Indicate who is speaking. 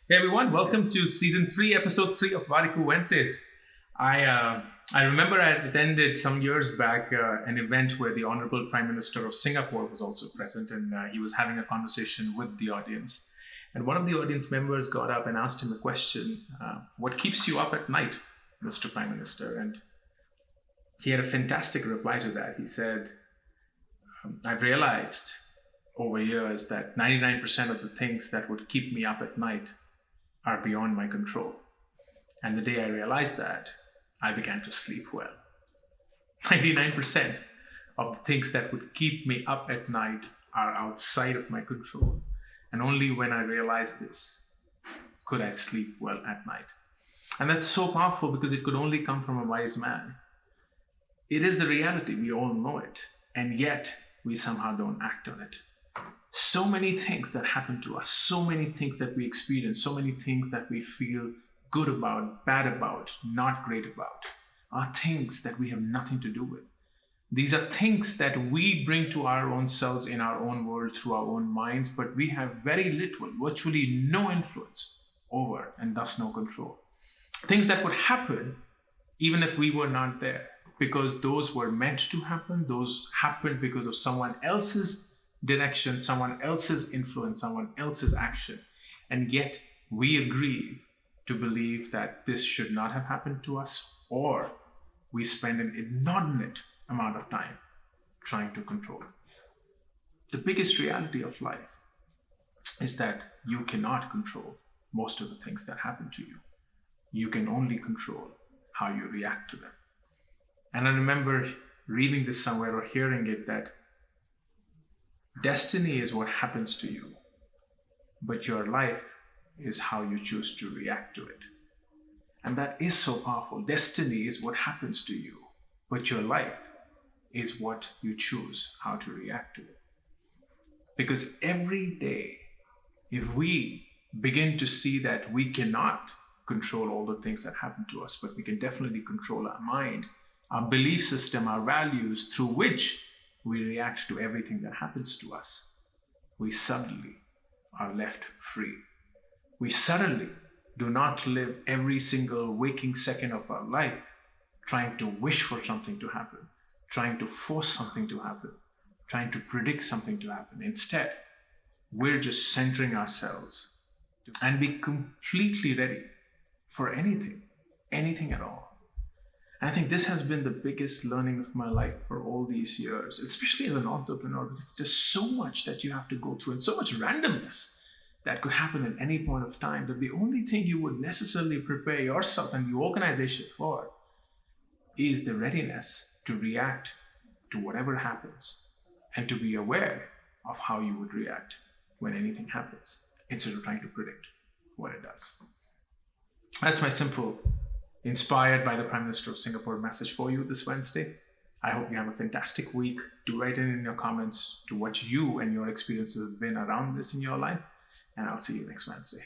Speaker 1: Hey everyone, welcome to season 3, episode 3 of Warikoo Wednesdays. I remember I had attended some years back an event where the Honorable Prime Minister of Singapore was also present, and he was having a conversation with the audience. And one of the audience members got up and asked him a question, what keeps you up at night, Mr. Prime Minister? And he had a fantastic reply to that. He said, I've realized over years that 99% of the things that would keep me up at night are beyond my control. And the day I realized that, I began to sleep well. 99% of the things that would keep me up at night are outside of my control. And only when I realized this could I sleep well at night. And that's so powerful because it could only come from a wise man. It is the reality, we all know it, and yet we somehow don't act on it. So many things that happen to us, so many things that we experience, so many things that we feel good about, bad about, not great about, are things that we have nothing to do with. These are things that we bring to our own selves in our own world through our own minds, but we have very little, virtually no influence over, and thus no control. Things that would happen even if we were not there, because those were meant to happen, those happened because of someone else's direction, someone else's influence, someone else's action. And yet we agree to believe that this should not have happened to us, or we spend an inordinate amount of time trying to control it. The biggest reality of life is that you cannot control most of the things that happen to you. You can only control how you react to them. And I remember reading this somewhere or hearing it that destiny is what happens to you, but your life is how you choose to react to it. And that is so powerful. Destiny is what happens to you, but your life is what you choose how to react to it. Because every day, if we begin to see that we cannot control all the things that happen to us, but we can definitely control our mind, our belief system, our values, through which we react to everything that happens to us, we suddenly are left free. We suddenly do not live every single waking second of our life trying to wish for something to happen, trying to force something to happen, trying to predict something to happen. Instead, we're just centering ourselves and be completely ready for anything at all. And I think this has been the biggest learning of my life for all these years, especially as an entrepreneur, because it's just so much that you have to go through and so much randomness that could happen at any point of time, that the only thing you would necessarily prepare yourself and the organization for is the readiness to react to whatever happens and to be aware of how you would react when anything happens, instead of trying to predict what it does. That's my simple, inspired by the Prime Minister of Singapore message for you this Wednesday. I hope you have a fantastic week. Do write in your comments to what you and your experiences have been around this in your life, and I'll see you next Wednesday.